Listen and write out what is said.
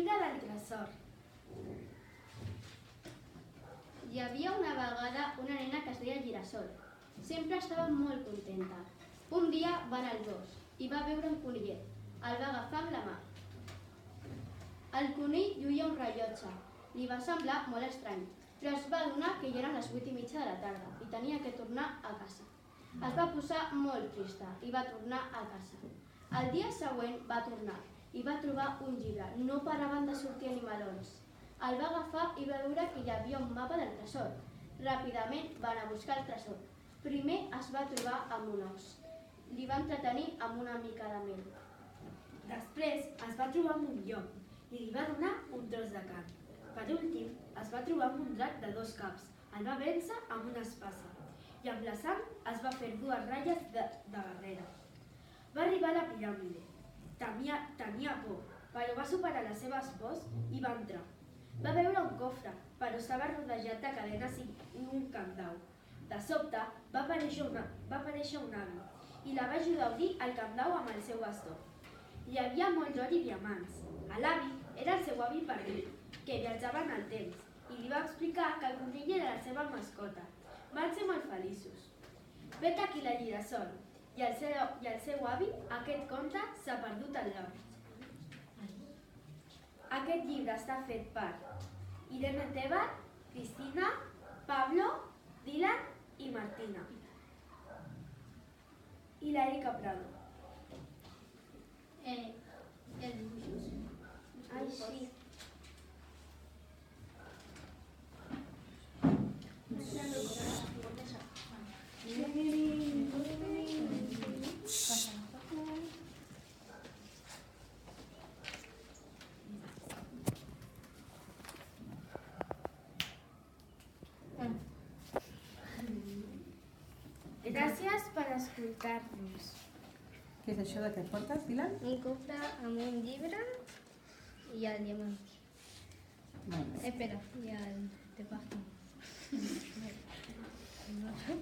llibre del tresor. Hi havia una vegada una nena que es deia Girasol. Sempre estava molt contenta. Un dia va anar al bosc i va veure un conillet. El va agafar amb la mà. El conill lluïa un rellotge. Li va semblar molt estrany, però es va adonar que ja eren les 8:30 de la tarda i tenia que tornar a casa. Es va posar molt trista i va tornar a casa. El dia següent va tornar i va trobar un llibre. No paraven de sortir animalons. El va agafar i va veure que hi havia un mapa del tresor. Ràpidament va anar a buscar el tresor. Primer es va trobar amb un os. Li va entretenir amb una mica de mel. Després es va trobar amb un llop i li va donar un tros de carn. Per últim, es va trobar amb un drac de 2 caps. El va vèncer amb una espasa i amb la sang es va fer 2 ratlles de barrera. Va arribar a la piràmide. Tenia por, però va superar les seves pors i va entrar. Va veure un cofre, però estava rodejat de cadenes i un candau. De sobte, va aparèixer un avi i la va ajudar a obrir el candau amb el seu bastó. Hi havia molts or i diamants. L'avi era el seu avi perdut, que viatjava en el temps, i li va explicar que el conill era la seva mascota. Van ser molt feliços. Vet aquí la Girasol i el seu avi, aquest conte s'ha perdut en l'or. Aquest llibre està fet per Irene Tebar, Cristina, Pablo, Dylan i Martina. I l'Erika Prado. Els dibuixos. Ai, sí. Gràcies per escoltar-nos. Què és això de què portes, Dylan? Un cofre amb un llibre i el diamant. Molt bé. Espera, i el de pàgina.